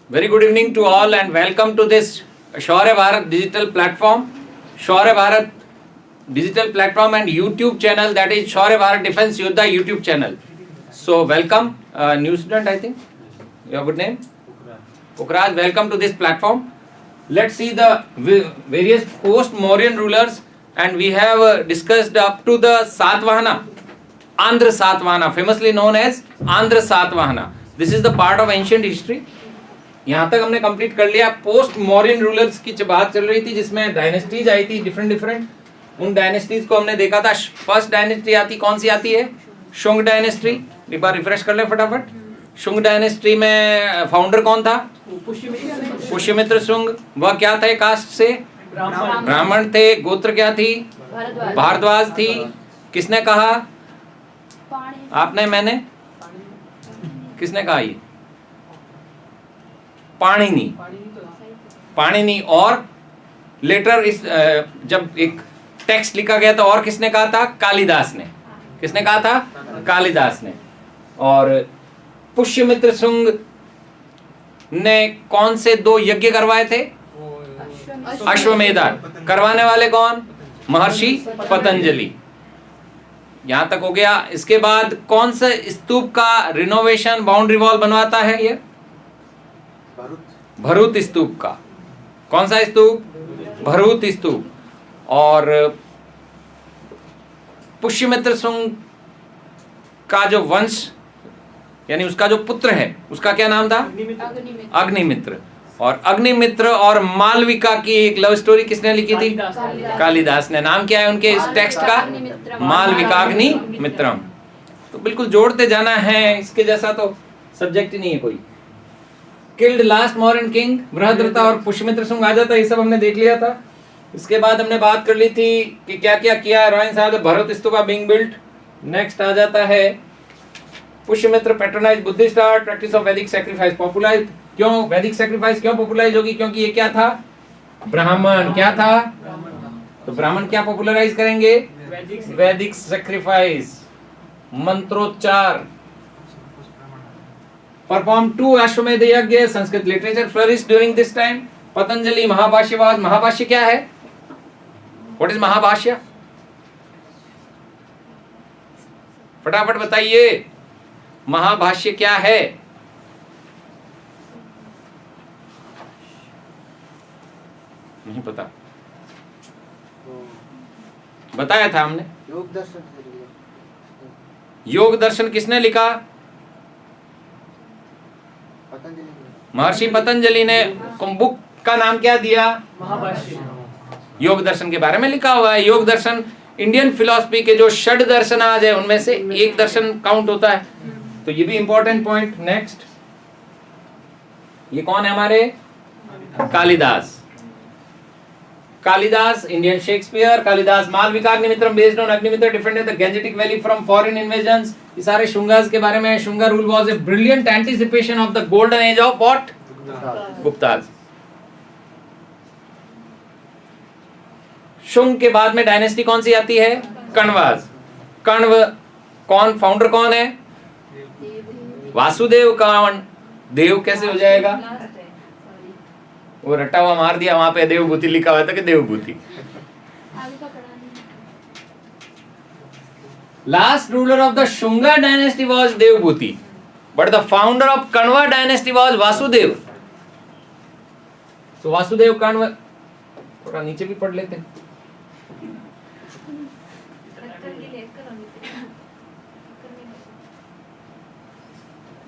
Very good evening to all and welcome to this Shaurya Bharat digital platform. Shaurya Bharat digital platform and YouTube channel, that is Shaurya Bharat Defense Yoddha YouTube channel. So welcome, new student, I think. Your good name? Pukhraj. Welcome to this platform. Let's see the various post-Mauryan rulers, and we have discussed up to the Satvahana, Andhra Satvahana, famously known as Andhra Satvahana. This is the part of ancient history. यहाँ तक हमने complete कर लिया. Post Mauryan rulers की बात चल रही थी जिसमें डायनेस्टीज आई थी डिफरेंट. उन डायनेस्टीज को हमने देखा था. फर्स्ट डायनेस्टी आती कौन सी आती है? शुंग डायनेस्टी. एक बार रिफ्रेश कर ले फटाफट. शुंग डायनेस्टी में फाउंडर कौन था? पुष्यमित्र शुंग. वह क्या थे कास्ट से? ब्राह्मण थे. गोत्र क्या थी? भारद्वाज थी. किसने कहा? आपने? मैंने? किसने कहा? ये पाणिनि. और लेटर इस जब एक टेक्स्ट लिखा गया था, और किसने कहा था? कालिदास ने. किसने कहा था? कालिदास ने. और पुष्यमित्र शुंग ने कौन से 2 यज्ञ करवाए थे? अश्वमेधा. करवाने वाले कौन? महर्षि पतंजलि. यहां तक हो गया. इसके बाद कौन सा स्तूप का रिनोवेशन, बाउंड्री वॉल बनवाता है? ये भरूत स्तूप का. कौन सा स्तूप? भरूत स्तूप. और पुष्यमित्र शुंग का जो वंश, यानी उसका जो पुत्र है, उसका क्या नाम था? अग्निमित्र. और अग्निमित्र और मालविका की एक लव स्टोरी किसने लिखी थी? कालिदास ने. नाम क्या है उनके इस टेक्स्ट का? मालविकाग्निमित्रम. तो बिल्कुल जोड़ते जाना है, इसके जैसा तो सब्जेक्ट ही नहीं है कोई. किल्ड लास्ट मॉरियन किंग बृहद्रथा और पुष्यमित्र शुंग आ जाता. ये सब हमने देख लिया था. इसके बाद हमने बात कर ली थी कि क्या क्या किया. रॉयंस are the Bharhut stupa being built. Next आ जाता है Pushyamitra patronise Buddhist art, practice of Vedic sacrifice popularise. क्यों वैदिक सैक्रिफाइस क्यों पॉपुलराइज होगी? क्योंकि ये क्या था? ब्राह्मण. क्या था? तो ब्राह्मण क्या पॉपुलराइज करेंगे? वैदिक सैक्रिफाइस, मंत्रोच्चार. Performed 2 Ashwamedh yajna. Sanskrit literature flourished during this time. Patanjali महाभाष्यवाद. महाभाष्य क्या है? What is Mahabhashya? फटाफट बताइए, महाभाष्य क्या है? नहीं पता. बताया था हमने. योग दर्शन किसने लिखा? महर्षि पतंजलि ने. बुक का नाम क्या दिया? महाभाष्य. योग दर्शन के बारे में लिखा हुआ है. योग दर्शन इंडियन फिलॉसफी के जो 6 दर्शन आज है उनमें से एक दर्शन काउंट होता है. तो ये भी इंपॉर्टेंट पॉइंट. नेक्स्ट, ये कौन है हमारे? Kalidas. Kalidas Indian Shakespeare. Kalidas Malavikagnimitram based on Agnimitra defended the Gangetic valley from foreign invasions. ये सारे शुंगास के बारे में. Shunga rule was a brilliant anticipation of the golden age of what? Gupta's. Shunga के बाद में डायनेस्टी कौन सी आती है? कण्वाज. कण्व कौन फाउंडर कौन है? वासुदेव. कौन? देव कैसे हो जाएगा? वो रट्टा हुआ मार दिया, वहां पे देवभूति लिखा हुआ था कि Devabhuti. Last ruler of the Shunga dynasty was Devbhuti, but the founder of Kanva dynasty was Vasudev. So Vasudev Kanva. थोड़ा नीचे भी पढ़ लेते हैं.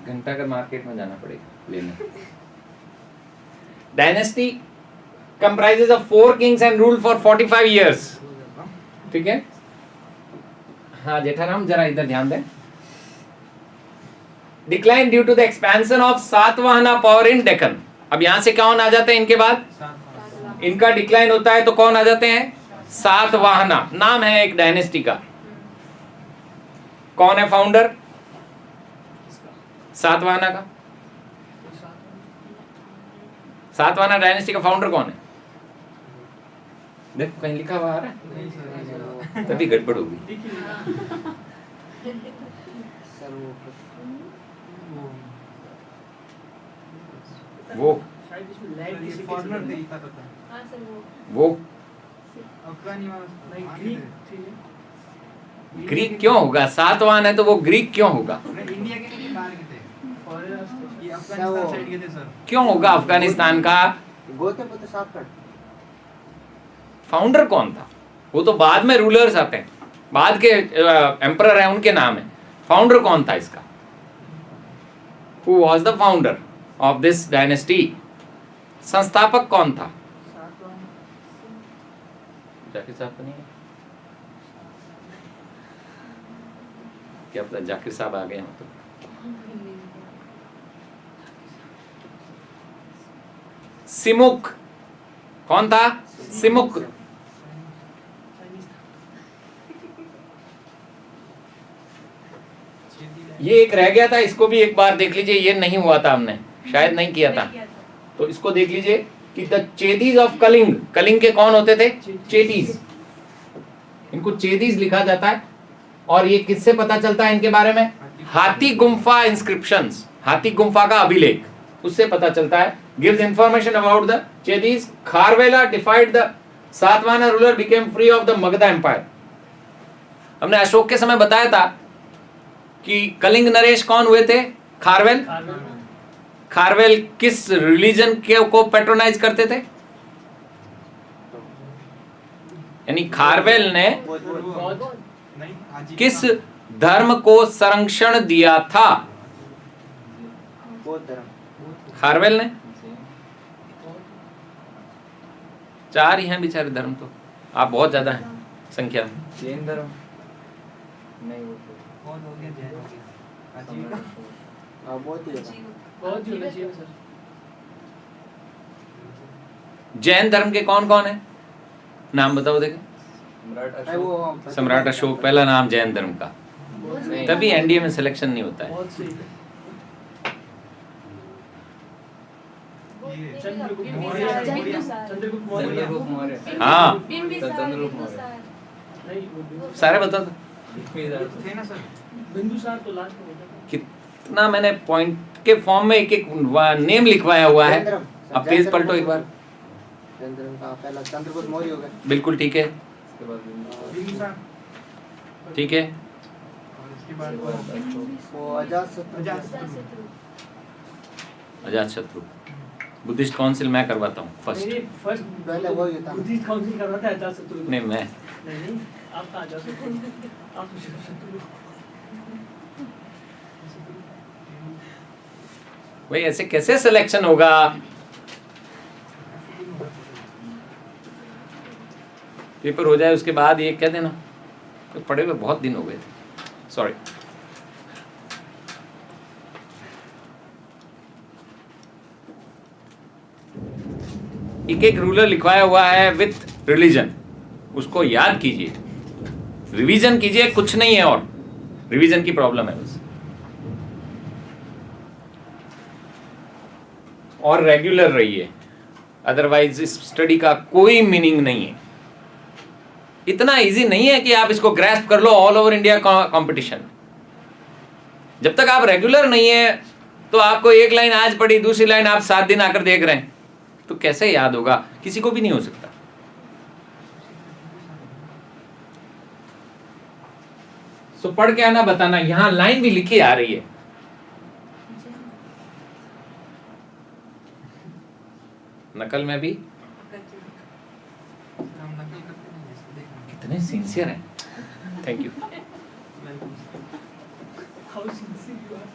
घंटाघर मार्केट में जाना पड़ेगा लेने. Dynasty comprises of 4 kings and ruled for 45 years. ठीक है. हाँ जेठाराम जरा इधर ध्यान दें. Decline due to the expansion of Satavahana power in Deccan. अब यहां से कौन आ जाते हैं इनके बाद? इनका डिक्लाइन होता है तो कौन आ जाते हैं? सातवाहना. नाम है एक डायनेस्टी का. कौन है फाउंडर सातवाहना का? सातवाहना डायनेस्टी का फाउंडर कौन है? देखो कहीं लिखा हुआ आ रहा है, तभी गड़बड़ होगी. वो शायद इसमें लैंड की फॉरेनर थे सिटी इतना पता है। हाँ सर वो अफगानी नहीं ग्रीक थे ग्रीक क्यों होगा? सातवान है तो वो ग्रीक क्यों होगा? इंडिया के नहीं बाहर के थे, फॉरेनर्स थे ये अफगानिस्तान साइड के थे सर। क्यों होगा अफगानिस्तान का? गौतम बुद्ध साफ फाउंडर कौन था? वो तो बाद में रूलर्स आते हैं, बाद के एम्परर हैं उनके नाम है। फाउंडर कौन था इसका? Who was the founder of this dynasty? संस्थापक कौन था? जाकिर साहब तो नहीं है? क्या पता जाकिर साहब आ गए हैं तो। सिमुक कौन था? सिमुक ये एक रह गया था, इसको भी एक बार देख लीजिए। ये नहीं हुआ था, हमने शायद नहीं किया था, तो इसको देख लीजिए कि द चेदीज ऑफ कलिंग। कलिंग के कौन होते थे? चेदीज। इनको चेदीज लिखा जाता है। और ये किससे पता चलता है इनके बारे में? हाथी गुम्फा इंस्क्रिप्शंस, हाथी गुम्फा का अभिलेख, उससे पता चलता है। Gives information about the Chedis. Kharavela defied the Satavahana ruler became free of the Magadha empire. हमने अशोक के समय बताया था कि कलिंग नरेश कौन हुए थे? खारवेल। खारवेल किस रिलीजन के को पैट्रोनाइज करते थे? यानी खारवेल ने किस धर्म को संरक्षण दिया था? खारवेल ने। चार ही हैं बेचारे धर्म, तो आप बहुत ज्यादा हैं संख्या में। जैन धर्म नहीं कौन हो गया? जैन हो गया, आजीविका। बहुत ही बहुत ही होना चाहिए सर। जैन धर्म के कौन कौन है? नाम बताओ देखें। सम्राट अशोक पहला नाम जैन धर्म का, तभी एनडीए में सिलेक्शन नहीं होता है। बहुत सही चंद्रगुप्त मौर्य हाँ नहीं सारे बताओ तो। थे ना सर। बिंदुसार तो लास्ट में होता है। कितना मैंने पॉइंट के फॉर्म में एक एक नेम लिखवाया हुआ है। अब पेज पलटो एक बार। जैन धर्म का पहला चंद्रगुप्त मौर्य हो गया। बिल्कुल ठीक है, बिंदुसार ठीक है। और इसके बाद वो अजातशत्रु। अजातशत्रु। बुद्धिस्ट काउंसिल मैं करवाता हूँ फर्स्ट। नहीं फर्स्ट पहले वो ही था। बुद्धिस्ट काउंसिल कर रहा था अजातशत्रु। नहीं मैं नहीं आप कहाँ अजातशत्रु? आप तो शत्रु। भाई ऐसे कैसे सिलेक्शन होगा? पेपर हो जाए उसके बाद ये कह देना तो पढ़े हुए बहुत दिन हो गए थे। सॉरी। एक एक रूलर लिखवाया हुआ है विथ रिलीजन, उसको याद कीजिए, रिवीजन कीजिए, कुछ नहीं है और रिवीजन की प्रॉब्लम है बस। और रेगुलर रहिए, अदरवाइज इस स्टडी का कोई मीनिंग नहीं है। इतना इजी नहीं है कि आप इसको ग्रैस्प कर लो ऑल ओवर इंडिया कंपटीशन। जब तक आप रेगुलर नहीं है तो आपको एक लाइन आज पढ़ी, दूसरी लाइन आप 7 दिन आकर देख रहे हैं, तो कैसे याद होगा? किसी को भी नहीं हो सकता। सो पढ़ के आना, बताना। यहां लाइन भी लिखी आ रही है। नकल में भी हम नकल करते नहीं, इसको देखना। कितने सिंसियर हैं। Thank you. How sincere you are.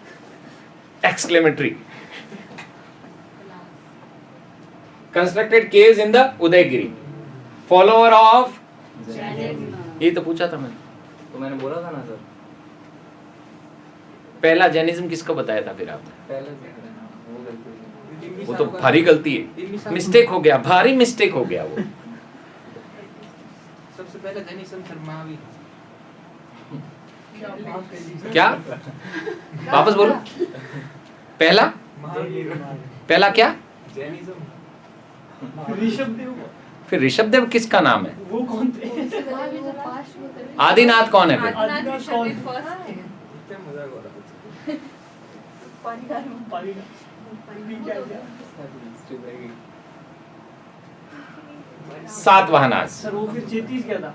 Exclamatory. Constructed caves in the Udaygiri. Follower of, ये तो पूछा था मैंने। तो मैंने बोला था ना सर, पहला जैनिज्म किसको बताया था फिर आपने? पहले वो गलती वो तो भारी गलती है, मिस्टेक हो गया, भारी मिस्टेक हो गया वो। सबसे पहले जैनिज्म सर महावीर। क्या बात कर दी सर। क्या? वापस बोलो। पहला महावीर। पहला क्या? जैनिज्म। ऋषभदेव फिर ऋषभदेव किसका नाम है? वो कौन थे? आदिनाथ कौन है फिर? आदिनाथ कौन? इतना मजाक हो रहा है। पानी का। चुप रहेगी। सातवाहनास। सर वो फिर चेतीस क्या था?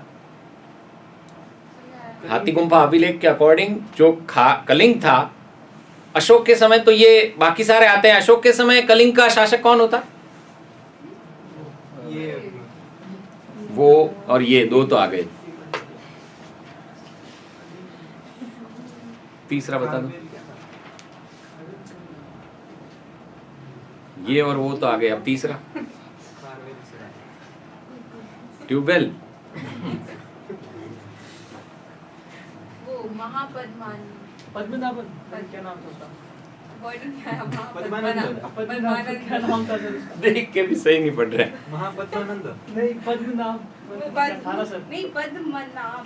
हाथी गुम्फा अभिलेख के अकॉर्डिंग जो कलिंग था, अशोक के समय तो ये बाकी सारे आते हैं। अशोक के समय कलिंग का शासक कौन होता? ये वो और ये दो तो आ गए। तीसरा बता दो। कार्वेल क्या था? ये और वो तो आ गए, अब तीसरा कार्वेल से ट्यूबवेल। वो महापद्मान पद्मनाभन क्या नाम था उसका? वर्ड क्या है? पद्मानंद। पद्मनाभन क्या नाम था सर उसका? देख के भी सही नहीं पढ़ रहे। महापद्मानंद। नहीं पद्मनाभ क्या था ना सर? नहीं पद्मनाभ।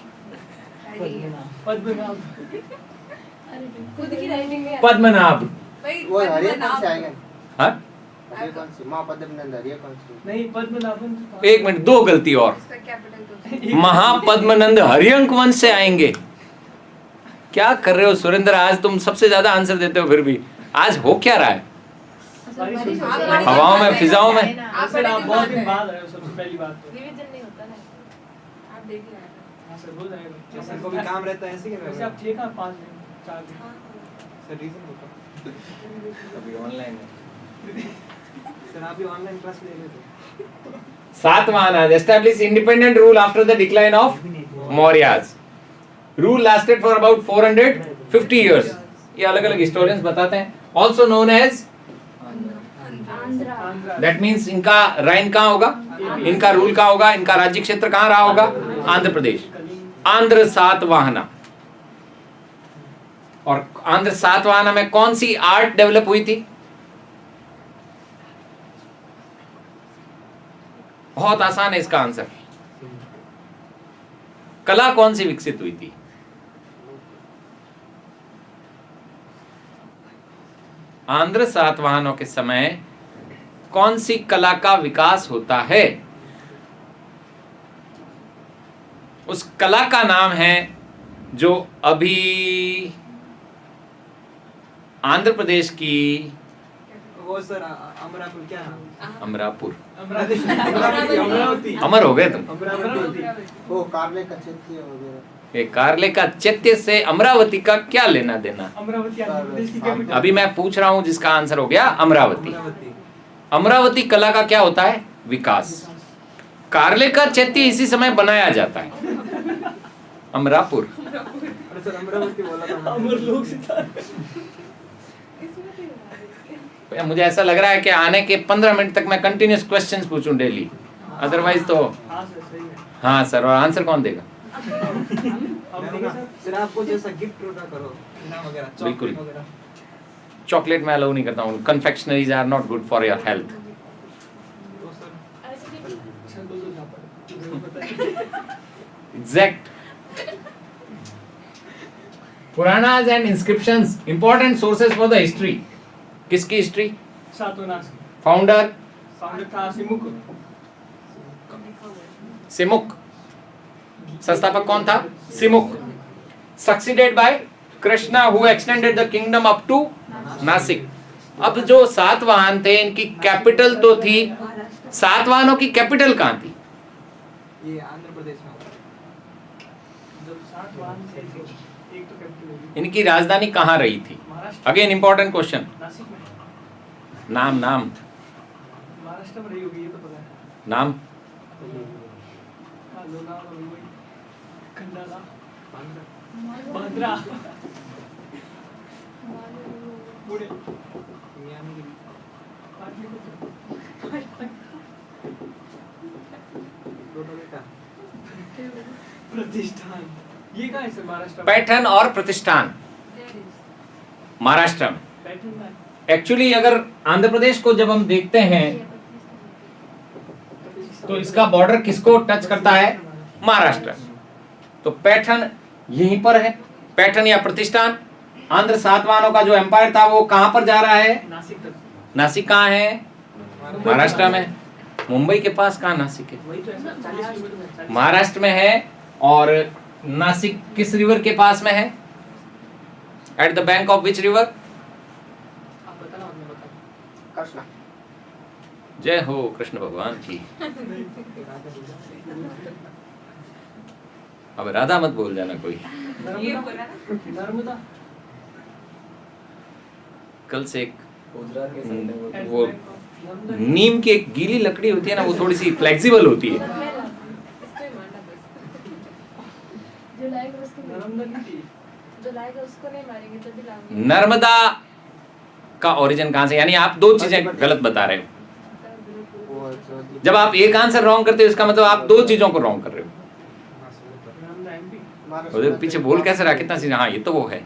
पद्मनाभ खुद की राइटिंग में पद्मनाभ। भाई वो हरिया कौन से पद्मनाभ। आएगा? हाँ, हरिया कौन सी? माँ पद्मनंद हरिया कौन सी? नहीं पद्मनाभन तो था। एक मिनट, दो गलती और। इसका कैपिटल तो महापद्मनंद हरियंक वंश से आएंगे। क्या कर रहे हो सुरेंद्र? आज तुम सबसे ज्यादा आंसर देते हो, फिर भी आज हो क्या रहा है? बारिश आप हुई सर। बड़े हवाओं में, दिमाग फिजाओं में। हैं। आप सर बड़े आप बहुत दिन दिमाग बाद आए हो सर, पहली बात तो। रिवीजन नहीं होता ना। आप देख लिया हाँ सर हो जाएगा। सर को भी काम रहता है ऐसे क्या कर वैसे रहे आप ठीक है 5 दिन 4 दिन। हाँ। सर रीजन बताओ। अभी ऑनलाइन है। सर आप भी ऑनलाइन क्लास ले लेते। Satavahana establish independent rule after the decline of Mauryas. Rule lasted for about 450 years। ये अलग अलग हिस्टोरियंस बताते हैं। Also known as, Andhra. That means इनका राइन कहाँ होगा, इनका रूल कहाँ होगा, इनका राज्य क्षेत्र कहाँ रहा होगा? आंध्र प्रदेश। आंध्र सातवाहना। और आंध्र सातवाहना में कौन सी आर्ट डेवलप हुई थी? बहुत आसान है इसका आंसर। कला कौन सी विकसित हुई थी? आंध्र सातवाहनों के समय कौन सी कला का विकास होता है? उस कला का नाम है जो अभी आंध्र प्रदेश की वो सर अमरापुर क्या नाम? अमरापुर। अमरावती। अमर हो गए तुम। अमरावती। वो कार्ले का चैत्य वगैरह। ये कारले का चैत्य से अमरावती का क्या लेना देना? अमरावती आंध्र प्रदेश की कैपिटल। अभी मैं पूछ रहा हूं जिसका आंसर हो गया अमरावती। अमरावती। अमरावती कला का क्या होता है? विकास। कारले का चैत्य इसी समय बनाया जाता है। अमरापुर। अरे सर अमरावती बोला था मैंने। अमर लोग सितारे। मुझे ऐसा लग रहा है कि आने के 15 मिनट तक मैं कंटिन्यूस क्वेश्चंस पूछूं डेली, अदरवाइज तो। हाँ सर सही है। हाँ सर, और आंसर कौन देगा? अब मैं देखिए ना, सर सर आपको जैसा गिफ्ट रोटा करो इनाम वगैरह बिल्कुल। चॉकलेट वगैरह। चॉकलेट मैं अलाउ नहीं करता हूँ। Confectioneries are not good for your health. तो सर सर दो यहाँ पर बताइए। Exact. Puranas and inscriptions important sources for the history. किसकी हिस्ट्री? सातवाहनास फाउंडर फाउंडर था सिमुक। सिमुक। संस्थापक कौन था? Simuk. Succeeded by Krishna who extended the kingdom up to Nashik. अब जो सातवाहन थे इनकी कैपिटल तो थी, सातवाहनों की कैपिटल कहाँ थी? ये आंध्र प्रदेश में होता है। जब सातवाहन थे तो एक तो कैपिटल होगी इनकी राजधानी कहाँ रही थी? Maharashtra. Again important question. Nashik में। नाम नाम महाराष्ट्र में रही होगी ये तो पता है। नाम। हाँ लोनावला मुंबई खंडाला आंध्र बांद्रा पुणे मियामी। रोटा बेटा। प्रतिष्ठान ये कहाँ है सर महाराष्ट्र में? पैठन और प्रतिष्ठान महाराष्ट्र में। पैठन में एक्चुअली अगर आंध्र प्रदेश को जब हम देखते हैं तो इसका बॉर्डर किसको टच करता है? महाराष्ट्र। तो पैठन यहीं पर है। पैठन या प्रतिष्ठान। आंध्र सातवाहनों का जो एम्पायर था वो कहां पर जा रहा है? नासिक तक। नासिक कहाँ है? महाराष्ट्र में। मुंबई के पास कहाँ नासिक है? वही तो है सर 40 किलोमीटर में 40। महाराष्ट्र में है। और नासिक किस रिवर के पास में है? At the bank of which river? आप बताना, मैं बता। कृष्णा। जय हो कृष्ण भगवान की। अब राधा मत बोल जाना कोई। ये बोला ना। नर्मदा कल से एक गुजरात के साइड में वो- वो नीम की एक गीली लकड़ी होती है ना, वो थोड़ी सी फ्लेक्सिबल होती है। जो लाएगा उसको नर्मदा की जो लाएगा उसको नहीं मारेंगे तभी लाऊंगी। नर्मदा का ओरिजिन कहाँ से, यानी आप दो चीजें गलत बता रहे हो। वो जो जब आप एक आंसर रॉन्ग करते हो इसका मतलब आप दो चीजों को रॉन्ग कर रहे हो। नर्मदा एमपी महाराष्ट्र और पीछे बोल कैसे रहा, कितना चीज, हाँ ये तो वो है।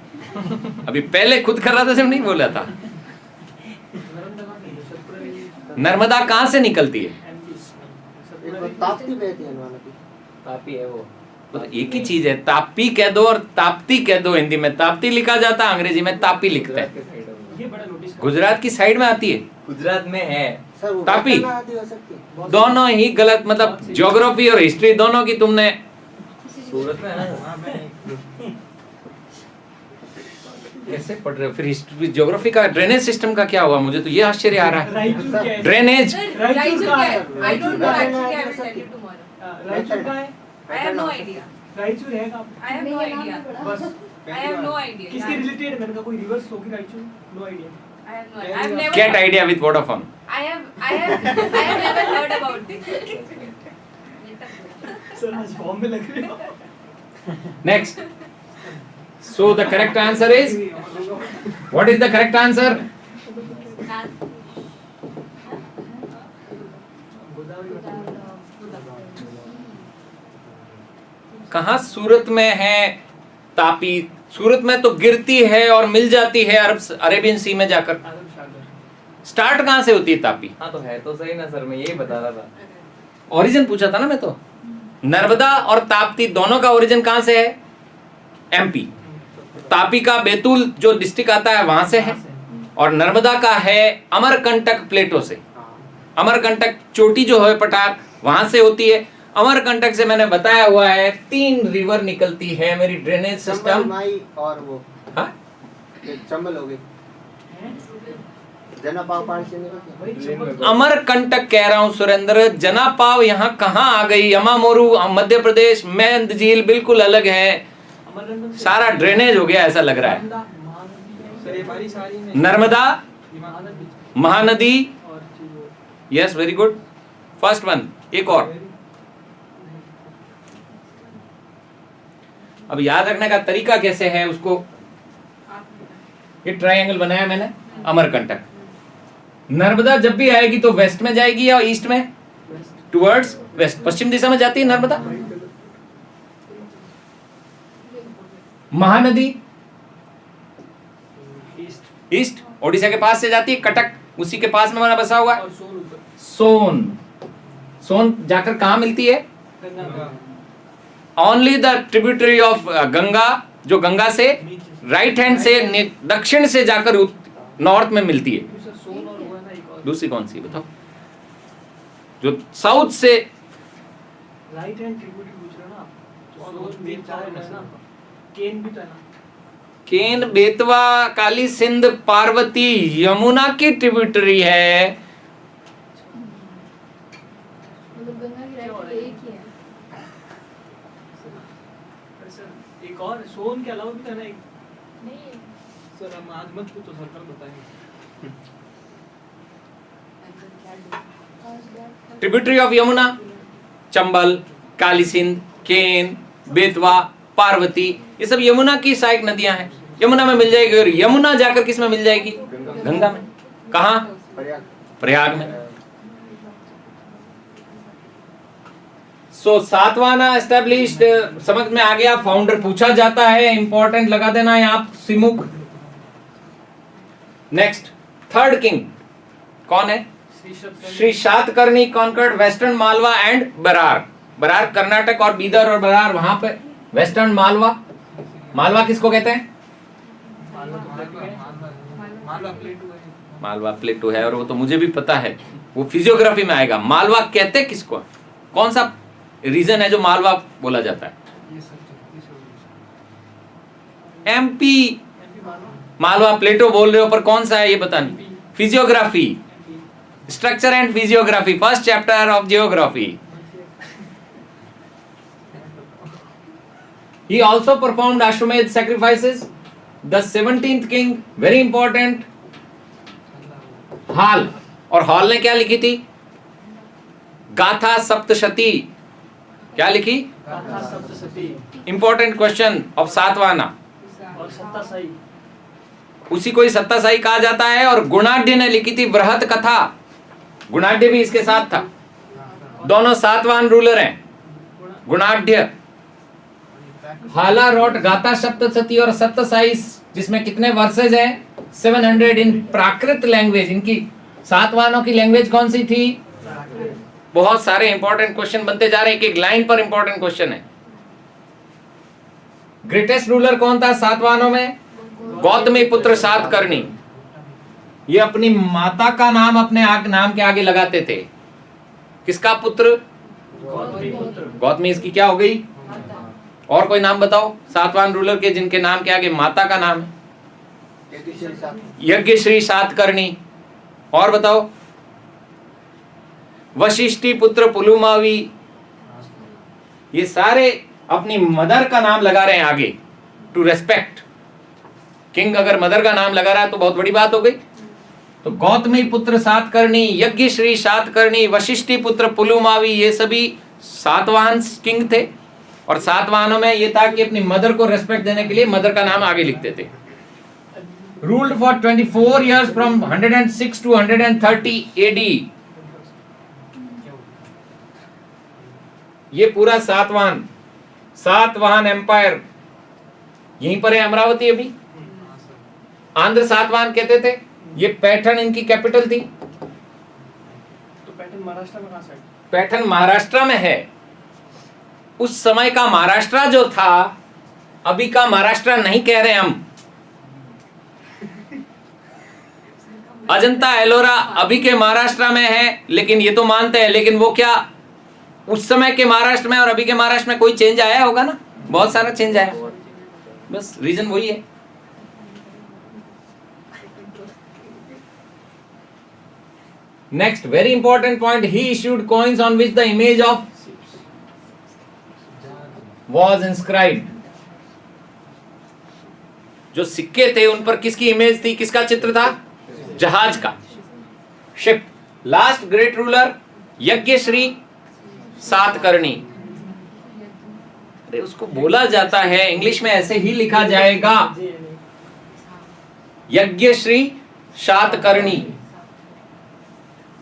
अभी पहले खुद कर रहा था जब नहीं बोला था। नर्मदा कहाँ की है? सतपुरा की नर्मदा कहाँ से निकलती है? एमपी एक वो ताप्ती बहती है नर्मदा की। तापी है वो। वो तो एक ही चीज है, तापी कह दो और ताप्ती कह दो। हिंदी में ताप्ती लिखा जाता है, अंग्रेजी में तापी लिखते गुजरात हैं। के साइड में। ये बड़ा नोटिस कर। गुजरात की साइड में आती है। गुजरात में है। सर वो तापी। वेस्टर्न आदि हो सकती है। दोनों ही गलत, मतलब ज्योग्राफी और हिस्ट्री दोनों की तुमने। सूरत में है ना। वहाँ पे कैसे पढ़ रहे हो फिर हिस्ट्री ज्योग्राफी का? ड्रेनेज सिस्टम का क्या हुआ, मुझे तो ये आश्चर्य आ रहा है। रायचूर क्या है? ड्रेनेज रायचूर कहाँ है? I don't know actually. I will tell you tomorrow. Raichur कहाँ है? I have no idea. Raichur है कहाँ? I have no idea. बस I have no idea. किसके रिलेटेड है? मैंने कहा कोई रिवर्स होगी Raichur? No idea. I have no idea. I have never. Get idea with Vodafone. I have never heard about this. Sir आज फॉर्म में लग रहे हो। Next, so the correct answer is, what is the correct answer? कहाँ सूरत में है तापी? सूरत में तो गिरती है और मिल जाती है अरेबियन सी में जाकर। आदम सागर। स्टार्ट कहाँ से होती है तापी? हाँ तो है तो सही ना सर, मैं यही बता रहा था। ओरिजिन पूछा था ना मैं तो। नर्मदा और ताप्ती दोनों का ओरिजिन कहाँ से है? एमपी। तापी का बैतूल जो डिस्ट्रिक्ट आता है वहां से है, और नर्मदा का है अमरकंटक प्लेटो से। अमरकंटक चोटी जो है पठार, वहां से होती है। अमरकंटक से मैंने बताया हुआ है 3 रिवर निकलती है मेरी ड्रेनेज चंबल सिस्टम। माई और वो हाँ? एक चंबल हो गई। जनापाव पहाड़ से निकलती है। वही चंबल। अमरकंटक कह रहा हूं सुरेंद्र, जनापाव यहाँ कहाँ आ गई? यमामोरू मध्य प्रदेश, मेंद झील बिल्कुल अलग है। अमरकंटक से- सारा ड्रेनेज हो गया ऐसा लग रहा है। नर्मदा, महानदी सर ये बारिश आ रही है। नर्मदा, महानदी महानदी, और वो yes very good, first one. एक और, अब याद रखने का तरीका कैसे है उसको, ये ट्रायंगल बनाया मैंने, अमरकंटक। नर्मदा जब भी आएगी तो वेस्ट में जाएगी या ईस्ट में? टुवर्ड्स वेस्ट, पश्चिम दिशा में जाती है नर्मदा। महानदी ईस्ट ईस्ट, ओडिशा के पास से जाती है, कटक उसी के पास में बसा हुआ है। और सोन ऊपर सोन, सोन जाकर कहाँ मिलती है? Ganga only the tributary of Ganga, जो गंगा से राइट हैंड से दक्षिण से जाकर नॉर्थ में मिलती है। दूसरा सोन और हुआ ना एक और दूसरी कौन सी बताओ? जो साउथ से, राइट हैंड ट्रिब्यूटरी पूछ रहे हो ना आप? सोन भी चार है ना, केन भी तो है ना। केन, बेतवा, काली सिंध, पार्वती यमुना की ट्रिब्यूटरी है। मतलब गंगा की राइट तो एक ही है। सर एक और सोन के अलावा भी तो है ना एक। नहीं सर हम आज मत पूछो, सर कल बताएंगे। ट्रिब्यूटरी ऑफ यमुना, चंबल, काली सिंध, केन, बेतवा, पार्वती, ये सब यमुना की सहायक नदियां हैं। यमुना में मिल जाएगी, और यमुना जाकर किस में मिल जाएगी? गंगा में। कहाँ? प्रयाग। प्रयाग में। सो सातवाना एस्टेब्लिश्ड, समझ में आ गया। फाउंडर पूछा जाता है, इंपॉर्टेंट लगा देना है आप, सिमुक। नेक्स्ट, थर्ड किंग कौन है? Shri Satakarni conquered western Malwa and Berar. Berar Karnataka और बीदर और बरार वहां पे वेस्टर्न मालवा। मालवा किसको कहते हैं? मालवा प्लेटू है। मालवा प्लेटू है, और वो तो मुझे भी पता है, वो फिजियोग्राफी में आएगा। मालवा कहते किसको? कौन सा रीजन है जो मालवा बोला जाता है? ये सब एमपी। एमपी मालवा मालवा प्लेटो बोल रहे हो, पर कौन सा है ये बता नहीं। Physiography, Structure and physiography, first chapter of geography. He also performed Ashwamedh sacrifices. The 17th king, very important, हाल. और हॉल ने क्या लिखी थी? गाथा सप्तशती. क्या लिखी? गाथा Saptashati important question of Satavahana. और सत्तासाई. उसी को ही सत्तासाई कहा जाता है. और गुणाढ़ ने लिखी थी बृहत कथा. गुणाढ़ भी इसके साथ था. दोनों सातवाहन रूलर हैं. गुणाढ़. हाला रोट गाथा सप्तशती और सत्तासाई, जिसमें कितने वर्सेज हैं? 700 इन प्राकृत लैंग्वेज. इनकी सातवाहनों की लैंग्वेज कौन सी थी? बहुत सारे इंपॉर्टेंट क्वेश्चन बनते जा रहे हैं. एक एक लाइन पर इंपॉर्टेंट क्वेश्चन है. ग्रेटेस्ट रूलर कौन था सातवाहनों में? गौतमी पुत्र सातकर्णी. ये अपनी माता का नाम अपने नाम के आगे लगाते थे. किसका पुत्र? गौतमी पुत्र. गौतमी इसकी क्या हो गई? और कोई नाम बताओ सातवाहन रूलर के जिनके नाम के आगे माता का नाम है? यज्ञश्री सातकर्णी. और बताओ. वशिष्ठी पुत्र पुलुमावी. ये सारे अपनी मदर का नाम लगा रहे हैं आगे, टू रेस्पेक्ट. किंग अगर मदर का नाम लगा रहा है तो बहुत बड़ी बात हो गई. तो गौतमी पुत्र सातकर्णी, यज्ञश्री सातकर्णी, वशिष्ठी पुत्र पुलुमावी, ये सभी सातवाहन किंग थे. और सातवाहनों में ये था कि अपनी मदर को रेस्पेक्ट देने के लिए मदर का नाम आगे लिखते थे. Ruled for 24 years from 106 to 130 AD. ये पूरा सातवाहन एम्पायर यहीं पर है. अमरावती अभी आंध्र सातवाहन कहते थे. ये पैठन इनकी कैपिटल थी. तो पैटर्न महाराष्ट्र में कहाँ से? पैठन महाराष्ट्र में है. उस समय का महाराष्ट्र जो था, अभी का महाराष्ट्र नहीं कह रहे हम. अजंता एलोरा अभी के महाराष्ट्र में है, लेकिन ये तो मानते हैं. लेकिन वो क्या उस समय के महाराष्ट्र में और अभी के महाराष्ट्र में कोई चेंज आया होगा ना? बहुत सारा चेंज आया. बस रीजन वही है. Next very important point. He issued coins on which the image of was inscribed. जो सिक्के थे उन पर किसकी इमेज थी? किसका चित्र था? जहाज का, ship. Last great ruler Yajnashri Satakarni. अरे उसको बोला जाता है इंग्लिश में ऐसे ही लिखा जाएगा, Yajnashri Satakarni.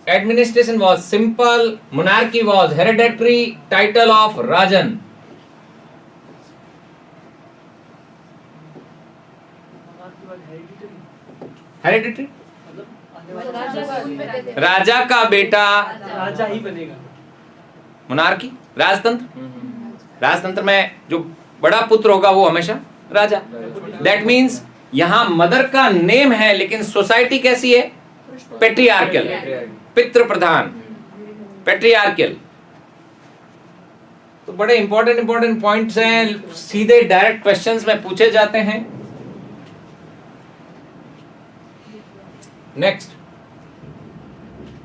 Administration was simple, monarchy was hereditary, title of Rajan. Hereditary राजा का बेटा राजा ही बनेगा. मोनार्की, राजतंत्र. राजतंत्र में जो बड़ा पुत्र होगा वो हमेशा राजा. दैट मीन्स यहां मदर का नेम है, लेकिन सोसाइटी कैसी है? पेट्रियार्कल, पितृ प्रधान, पेट्रियार्कल. तो बड़े इंपॉर्टेंट पॉइंट्स हैं, सीधे डायरेक्ट क्वेश्चंस में पूछे जाते हैं. नेक्स्ट,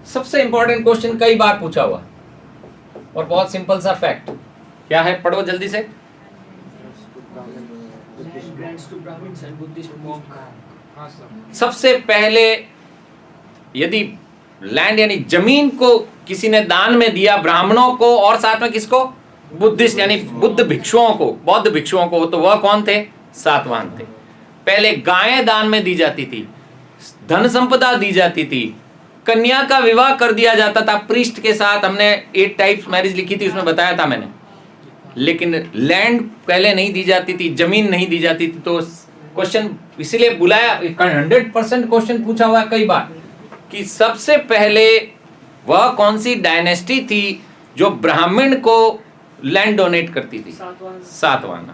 सबसे इंपॉर्टेंट क्वेश्चन कई बार पूछा हुआ और बहुत सिंपल सा फैक्ट. क्या है? पढ़ो जल्दी से. सबसे पहले यदि लैंड यानी जमीन को किसी ने दान में दिया ब्राह्मणों को और साथ में किसको? बुद्धिस्ट यानी बुद्ध भिक्षुओं को, बौद्ध भिक्षुओं को, तो वह कौन थे? सातवाहन थे. पहले गायें दान में दी जाती थी, धन संपदा दी जाती थी, कन्या का विवाह कर दिया जाता था प्रीस्ट के साथ. हमने 8 टाइप्स मैरिज लिखी थी, उसमें बताया था मैंने. लेकिन लैंड पहले नहीं दी जाती थी, जमीन नहीं दी जाती थी. तो क्वेश्चन इसीलिए बुलाया, 100% क्वेश्चन पूछा हुआ कई बार कि सबसे पहले वह कौन सी डायनेस्टी थी जो ब्राह्मण को लैंड डोनेट करती थी? Satavahana.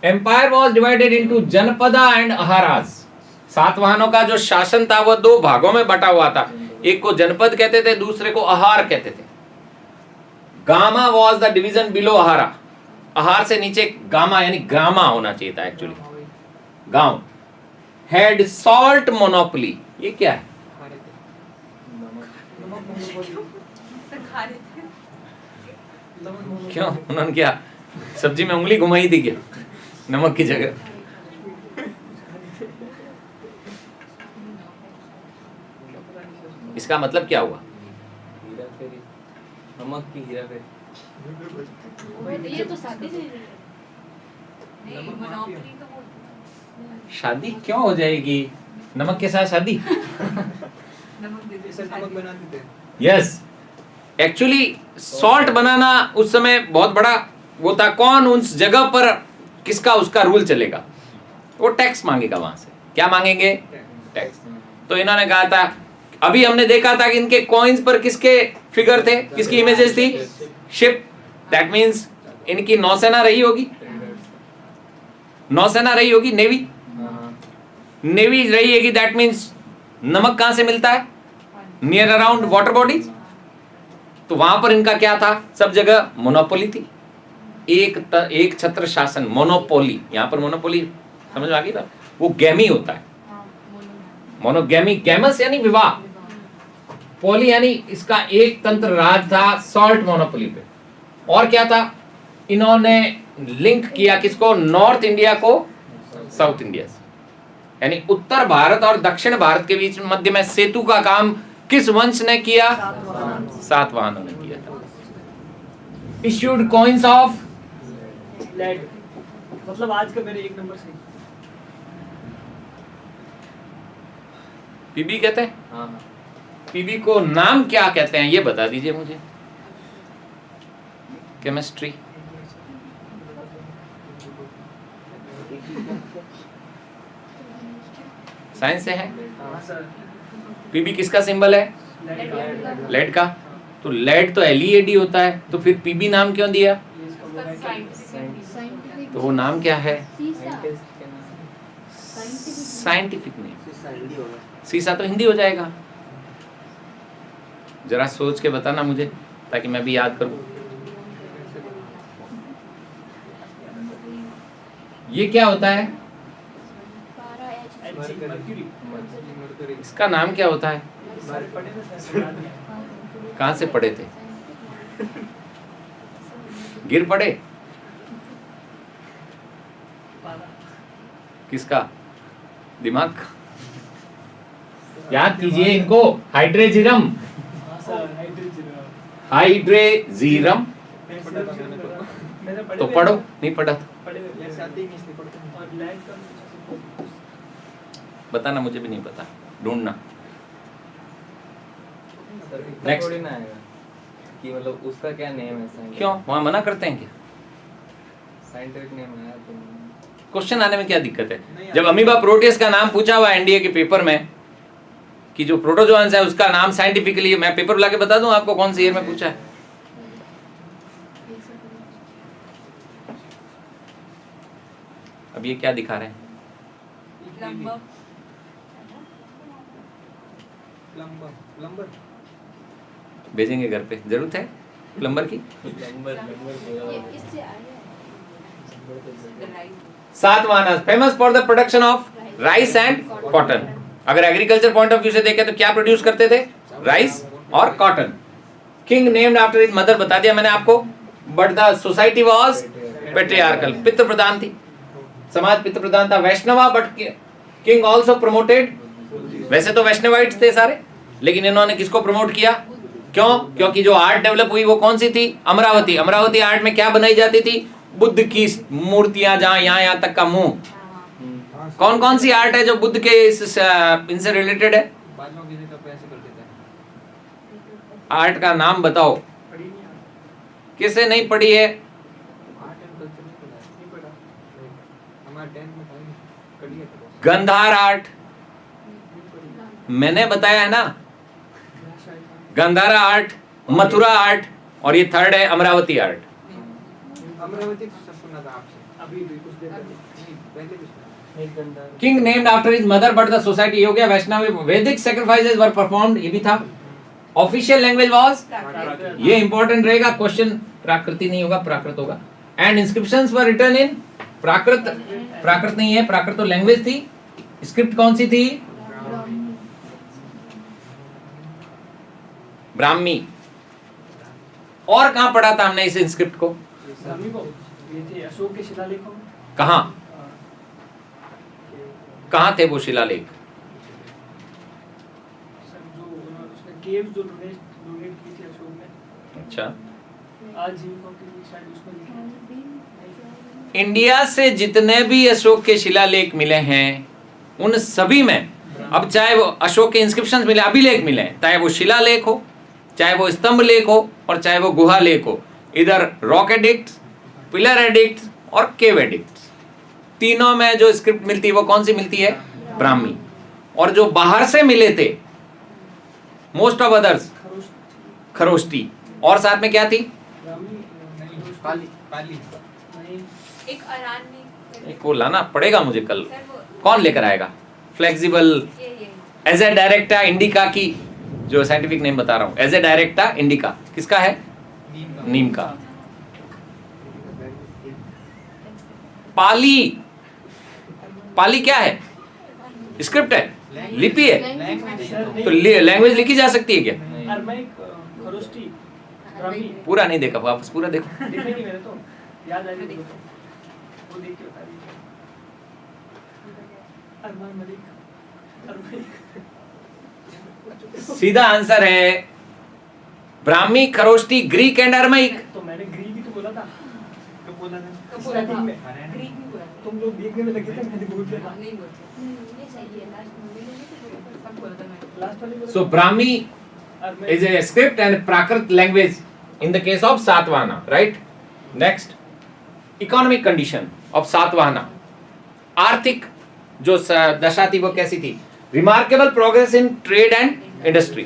Empire was divided into janapada and aharas. सातवाहनों का जो शासन था वह 2 भागों में बटा हुआ था. एक को जनपद कहते थे, दूसरे को अहार कहते थे. Gama was the division below ahara. Ahara से नीचे गामा यानी ग्रामा होना चाहिए था एक्चुअली, गांव. Had salt monopoly. ये क्या है? नमक मोनोपोली खा रहे थे। नमक मोनोपोली क्यों, उन्होंने क्या सब्जी में उंगली घुमाई थी क्या नमक की जगह? इसका मतलब क्या हुआ? हीरा फेरी, नमक की हीरा फेरी। ये तो शादी से नहीं, नमक मोनोपोली तो वो शादी क्यों हो जाएगी नमक के साथ शादी? नमक दे दे सर नमक बनाते थे। यस, एक्चुअली सॉल्ट बनाना उस समय बहुत बड़ा वो था। कौन उस जगह पर किसका उसका रूल चलेगा, वो टैक्स मांगेगा वहां से। क्या मांगेंगे? टैक्स। तो इन्होंने कहा था, अभी हमने देखा था कि इनके कॉइन्स पर किसके फिगर थे, किसकी इमेजेस थी? शिप। दैट मींस इनकी नौसेना रही होगी, नौसेना रही होगी, नेवी, हाँ, नेवी रही होगी। दैट मींस नमक कहां से मिलता है? Near around water bodies. तो वहां पर इनका क्या था? सब जगह मोनोपोली थी, एक छत्र शासन, मोनोपोली। यहाँ पर मोनोपोली समझ में आ गई बात? वो गैमी होता है, मोनोगैमी। गैमस यानी विवाह, पोली यानी इसका एक तंत्र राज था सॉल्ट मोनोपोली पे। और क्या था? इन्होंने लिंक किया किसको? नॉर्थ इंडिया को साउथ इंडिया से, यानी उत्तर भारत और दक्षिण भारत के बीच मध्य में सेतु का काम किस वंश ने किया? सातवाहनों ने किया था। इश्यूड कॉइन्स ऑफ लेड, मतलब आज का मेरे 1 नंबर से पीबी कहते हैं। हाँ, हाँ। पीबी को नाम क्या कहते हैं ये बता दीजिए मुझे। केमिस्ट्री, साइंस से है। हाँ सर पीबी किसका सिंबल है? लेड का। तो लेड तो LEAD होता है, तो फिर पीबी नाम क्यों दिया? उसका साइंटिफिक तो वो नाम क्या है? साइंटिस्ट के नाम। Scientific name. शीशा हिंदी होगा। सीसा तो हिंदी हो जाएगा। जरा सोच के बताना मुझे, ताकि मैं भी याद करूं। ये क्या होता है? मर्क्यूरी इसका नाम क्या होता है? सारे पढ़े ना सर याद नहीं। कहाँ से पढ़े थे? गिर पड़े? पारा किसका? दिमाग का? याद कीजिए इनको। हाइड्रेजिरम, हाँ सर हाइड्रोजन हाइड्रेजिरम। मैंने पढ़े तो हुए पढ़ो, हैं। नहीं पढ़ा तो पढ़े हुए हैं। ऐसे आते ही नहीं इसलिए पढ़ते हैं। और लैंड का बताना, मुझे भी नहीं पता, ढूंढना। सर इतना Next. थोड़ी ना आएगा कि मतलब उसका क्या नेम है? साइंटिफिक क्यों, वहां मना करते हैं क्या? साइंटिफिक नेम है तो क्वेश्चन आने में क्या दिक्कत है? जब अमीबा प्रोटियस का नाम पूछा हुआ एनडीए के पेपर में कि जो प्रोटोजोआंस है उसका नाम साइंटिफिकली, मैं पेपर बुला के बता दूं आपको कौन सी ईयर में पूछा है। अब ये क्या दिखा रहे हैं? लंबा प्लम्बर भेजेंगे घर पे, जरूरत है प्लम्बर की। नंबर ये इससे आया है right. Satavahana famous for the production of rice and cotton. अगर एग्रीकल्चर पॉइंट ऑफ व्यू से देखें तो क्या प्रोड्यूस करते थे? राइस और cotton. King named after his mother, बता दिया मैंने आपको। But the society was patriarchal, पितृ प्रधान थी, समाज पितृ प्रधान था। Vaishnava, but king also promoted. वैसे तो वैष्णवाइट्स थे सारे, लेकिन इन्होंने किसको प्रमोट किया? क्यों? क्योंकि जो आर्ट डेवलप हुई वो कौन सी थी? अमरावती। अमरावती आर्ट में क्या बनाई जाती थी? बुद्ध की मूर्तियां, जहां यहाँ तक का मुंह। कौन कौन सी आर्ट है जो बुद्ध के इनसे रिलेटेड है? बाजू गिरने का प्रयास करते थे। आर्ट का नाम बताओ, पढ़ी नहीं है। किसे नहीं पढ़ी है? आर्ट एंड कल्चर नहीं पढ़ा। हमारे 10th में था नहीं, कर लिया था। गंधार आर्ट, मैंने बताया है ना, गंधारा आर्ट, मथुरा आर्ट, और ये थर्ड है अमरावती आर्ट। अमरावती तो सुना था आपसे। अभी भी कुछ देर पहले। नहीं, पहले भी सुना। एक घंटा king named after his mother, but the society हो गया वैष्णव। वैदिक सैक्रिफाइसेस वर परफॉर्म्ड, ये भी था। ऑफिशियल लैंग्वेज वाज, ये इंपॉर्टेंट रहेगा क्वेश्चन। प्राकृति नहीं होगा, प्राकृत होगा। And inscriptions were written in Prakrit. Prakrit नहीं है, प्राकृत तो लैंग्वेज थी। स्क्रिप्ट कौन सी थी? ब्राह्मी। और कहाँ पढ़ा था हमने इस इंस्क्रिप्ट को? ब्राह्मी को ये थे अशोक के शिलालेखों में। कहाँ कहाँ थे वो शिलालेख? सर जो उसने केव्स जो डोनेट की थी अशोक ने अच्छा, आजीविकों के लिए शायद उसमें लिखे। इंडिया से जितने भी अशोक के शिलालेख मिले हैं उन सभी में, अब चाहे वो अशोक के इंस्क्रिप्शंस मिले, अभिलेख मिले, चाहे वो शिलालेख हो, चाहे वो स्तंभ लेख हो, और चाहे वो गुहा लेख हो, इधर रॉक एडिक्ट, पिलर एडिक्ट और केव एडिक्ट, तीनों में जो स्क्रिप्ट मिलती है वो कौन सी मिलती है? ब्राह्मी। और जो बाहर से मिले थे मोस्ट ऑफ अदर्स खरोष्टी, और साथ में क्या थी? ब्राह्मी पाली पाली नहीं एक अरानी एक वो लाना पड़ेगा मुझे कल। सर वो कौन लेकर आएगा? फ्लेक्सिबल ये एज ए डायरेक्टा इंडिका की, जो साइंटिफिक नेम बता रहा हूँ, एज ए डायरेक्टा इंडिका किसका है? नीम का। पाली, पाली क्या है? स्क्रिप्ट है, लिपि है, सर तो लैंग्वेज लिखी जा सकती है क्या? अरमाइक खरोष्टी ब्राह्मी पूरा नहीं देखा, वापस पूरा देखो। देखा ही नहीं मैंने तो याद आ रही है वो देख के बता दीजिए। अरमान मलिक अरमाइक सीधा आंसर है Brahmi, Kharosthi, Greek and Aramaic. तो मैंने ग्रीक ही तो बोला था। कब बोला था? कब बोला था? स्टार्टिंग में ग्रीक नहीं बोला था। तुम लोग देखने में लगे थे, मैंने बोल दिया था। नहीं बोलते ये सही है, लास्ट मूवी में नहीं सब बोला था मैंने। लास्ट वाली बोला So Brahmi is a script and Prakrit language in the case of Satvahana, right? Next, economic condition of Satvahana. आर्थिक जो दशा थी वो कैसी थी? Remarkable progress in trade and industry.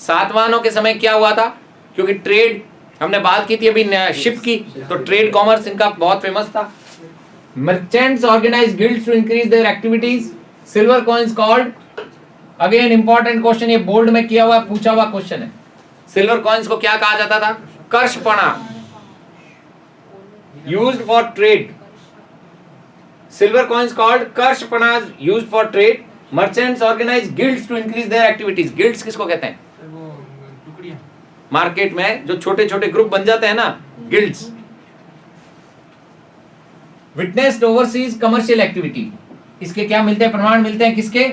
सातवाहनों के समय क्या हुआ था? क्योंकि ट्रेड हमने बात की थी अभी शिप की, तो ट्रेड कॉमर्स इनका बहुत फेमस था। Merchants organized guilds to increase their activities. Silver coins called, again important question, ये बोर्ड में किया हुआ पूछा हुआ क्वेश्चन है। सिल्वर कॉइन्स को क्या कहा जाता था? Karshapana, used for trade. Silver coins called karshapana, used for trade. Merchants organise guilds to increase their activities. Guilds किसको कहते हैं? सर वो टुकड़ियाँ मार्केट में जो छोटे छोटे ग्रुप बन जाते हैं ना, guilds. Witnessed overseas commercial activity, इसके क्या मिलते हैं? प्रमाण मिलते हैं किसके?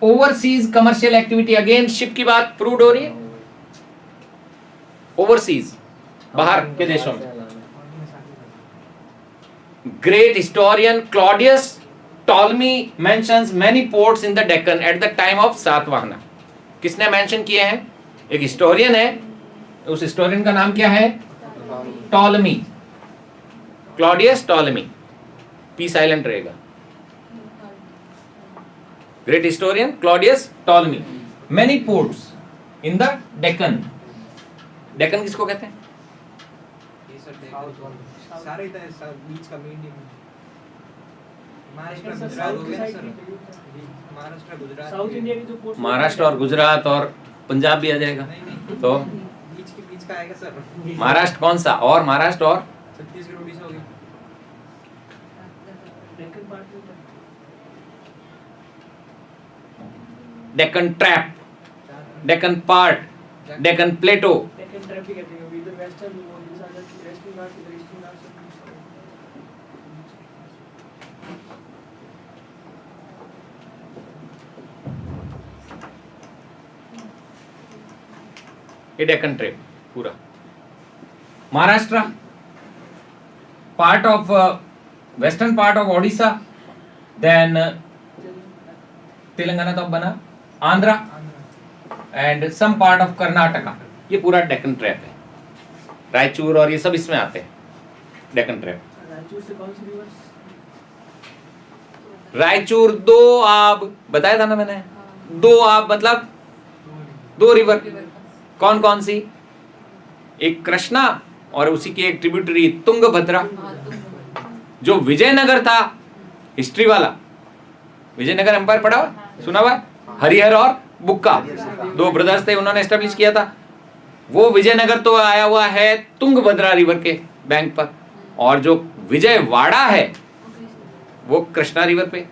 Overseas commercial activity. Again ship की बात प्रूव हो रही है। ओवरसीज, बाहर के देशों में। Great historian Claudius Ptolemy mentions many ports in the Deccan at the time of Satavahana. किसने मेंशन किए हैं? एक हिस्टोरियन है, उस हिस्टोरियन का नाम क्या है? Ptolemy, Claudius Ptolemy. P silent रहेगा। Great historian Claudius Ptolemy, many ports in the Deccan. Deccan किसको कहते हैं? ये सर देखो सारे इधर सब बीच का मीडियम महाराष्ट्र गुजरात हो गया sir. Maharashtra Gujarat south India की जो पोस्ट महाराष्ट्र और गुजरात और पंजाब भी आ जाएगा। नहीं तो बीच के बीच का आएगा सर। महाराष्ट्र कौन सा? और महाराष्ट्र और छत्तीसगढ़ उड़ीसा हो गया। डेक्कन पार्ट में डेक्कन ट्रैप, डेक्कन पार्ट, डेक्कन प्लेटो। डेक्कन ट्रैप भी कहते हैं। इधर वेस्टर्न वो जिस आदत की वेस्टर्न घाट इधर ईस्टर्न घाट से ये डेक्कन ट्रैप पूरा। Maharashtra part of western part of Odisha, then Telangana तो अब बना, Andhra and some part of Karnataka. ये पूरा डेक्कन ट्रैप है। रायचूर और ये सब इसमें आते हैं, डेक्कन ट्रैप। रायचूर से कौन सी रिवर्स? रायचूर दो आब बताया था ना मैंने, दो आब मतलब दो रिवर। कौन कौन सी? एक कृष्णा और उसी की एक ट्रिब्यूटरी तुंगभद्रा। जो विजयनगर था हिस्ट्री वाला, विजयनगर एम्पायर पढ़ा हुआ, सुना हुआ? हरिहर और बुक्का दो ब्रदर्स थे, उन्होंने एस्टेब्लिश किया था। वो विजयनगर तो आया हुआ है तुंगभद्रा रिवर के बैंक पर, और जो विजयवाड़ा है वो कृष्णा रिवर पे।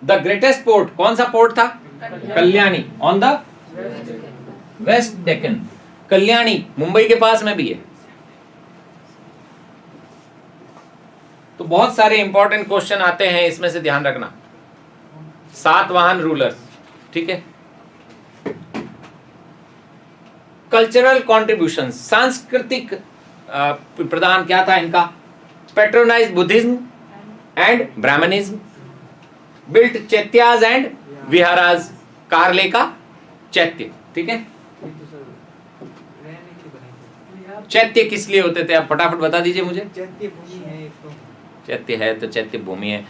द ग्रेटेस्ट पोर्ट, कौन सा पोर्ट था? Kalyani, on the west Deccan. Kalyani Mumbai के पास में भी है। तो बहुत सारे इंपॉर्टेंट क्वेश्चन आते हैं, इसमें से ध्यान रखना। सातवाहन रूलर्स, ठीक है। कल्चरल कॉन्ट्रीब्यूशन, सांस्कृतिक प्रदान क्या था इनका? Patronise Buddhism and Brahmanism, built chaityas and viharas, Karle का चैत्य, ठीक है। ये तो सर रहने के लिए बनाई थी। चैत्य किस लिए होते थे, आप फटाफट बता दीजिए मुझे। चैत्य भूमि है एक तो। चैत्य है तो चैत्य भूमि है,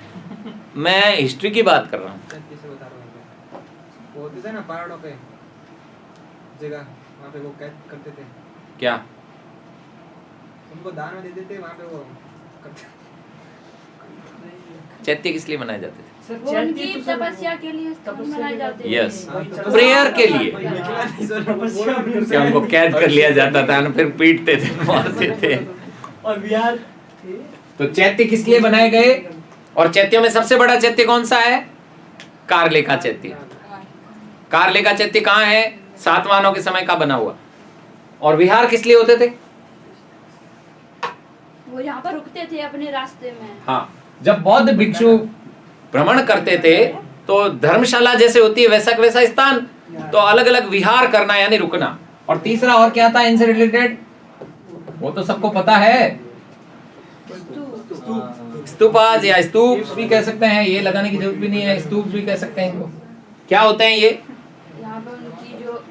मैं हिस्ट्री की बात कर रहा हूँ। चैत्य से बता रहा हूँ। वो होते थे ना पहाड़ों पे जगह, वहाँ पे वो कैद करते थे, क्या? उनको दान में देते थे, वहाँ पे वो करते। चैत्य किस लिए मनाए जाते थे? सर वो चैत्य उनकी तो सर तपस्या के लिए तपस्या मनाए के जाते लिए। हैं। Yes. हाँ, प्रेयर के लिए। तपस्या भी कि उनको कैद कर लिया जाता था ना, फिर पीटते थे, मारते थे। और विहार थे। तो चैत्य किस लिए बनाए गए? और चैत्यों में सबसे बड़ा चैत्य कौन सा है? कारले का चैत्य। कारले का चैत्य कहाँ है? सातवाहनों के समय का बना हुआ। और विहार किस लिए होते थे? वो यहाँ पर रुकते थे अपने रास्ते में। हाँ, जब बौद्ध भिक्षु भ्रमण करते थे तो धर्मशाला जैसे होती है वैसा वैसा स्थान, तो अलग अलग विहार करना यानी रुकना। और तीसरा और क्या था इनसे रिलेटेड? वो तो सबको पता है, स्तूपाज या स्तूप भी कह सकते हैं, ये लगाने की जरूरत भी नहीं है, स्तूप भी कह सकते हैं इनको। क्या होते हैं ये? यहाँ पर उनकी जो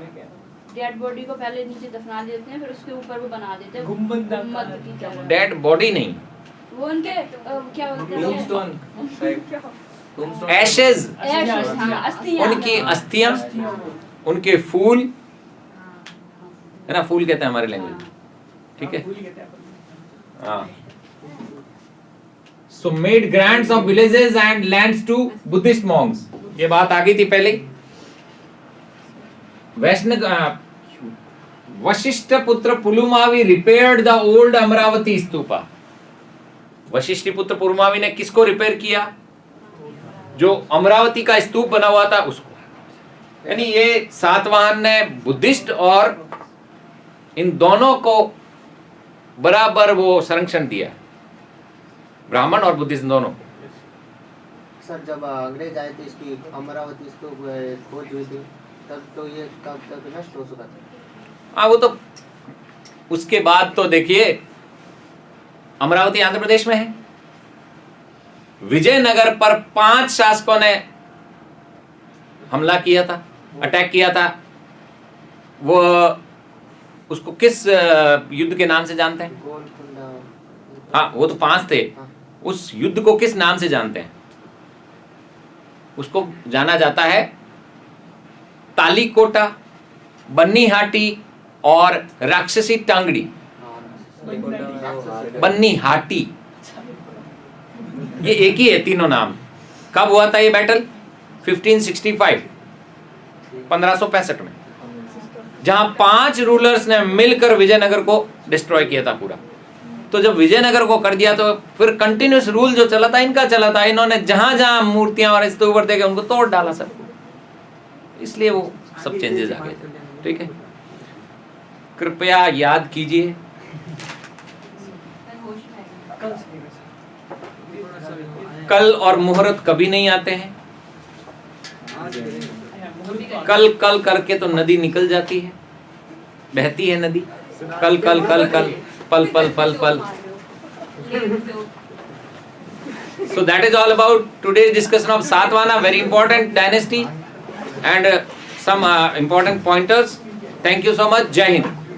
डेड बॉडी को पहले नीचे दफना देते हैं, फिर उसके ऊपर वो बना देते हैं गुम्बद गुम्बद की तरह। डेड बॉडी नहीं, वो उनके क्या बोलते हैं? टूमस्टोन टूमस्टोन एशेज, Ashes, हाँ, अस्थियाँ। उनकी अस्थियां, उनके फूल, है ना, फूल कहते हैं हमारे लैंग्वेज, ठीक है। हाँ, so made grants of villages and lands to Buddhist monks, ये बात आ गई थी पहले। Vashishtha Putra Pulumavi repaired the old Amaravati stupa. Vashishtha Putra Pulumavi ने किसको रिपेयर किया? जो अमरावती का स्तूप बना हुआ था उसको। यानी ये सातवाहन ने बुद्धिस्ट और इन दोनों को बराबर वो संरक्षण दिया, ब्राह्मण और बुद्धिस्ट दोनों। सर जब अंग्रेज आए थे, इसकी अमरावती स्तूप खोज हुई थी, तब तो ये कब तक नष्ट हो चुका था? हाँ, वो तो उसके बाद तो देखिए, अमरावती आंध्र प्रदेश में है। विजयनगर पर 5 शासकों ने हमला किया था, अटैक किया था। वो उसको किस युद्ध के नाम से जानते हैं? गोलकुंडा। हाँ, वो तो 5 थे। उस युद्ध को किस नाम से जानते हैं? उसको जाना जाता है तालीकोटा, बन्नीहाटी और राक्षसी टांगड़ी। बन्नीहाटी, ये एक ही है, तीनों नाम। कब हुआ था ये बैटल? 1565, 1565 में, जहां 5 रूलर्स ने मिलकर विजयनगर को डिस्ट्रॉय किया था पूरा। तो जब विजयनगर को कर दिया तो फिर कंटिन्यूस रूल जो चला था इनका चला था। इन्होंने जहां जहां मूर्तियां और स्तूप देखे उनको तोड़ डाला सब, इसलिए वो सब चेंजेस आ गए थे, ठीक है। कृपया याद कीजिए, कल और मुहूर्त कभी नहीं आते हैं। कल कल करके तो नदी निकल जाती है, बहती है नदी। कल कल कल कल, पल पल पल पल। So that is all about today's discussion of Satvana, very important dynasty and some important pointers. Thank you so much. Jai Hind.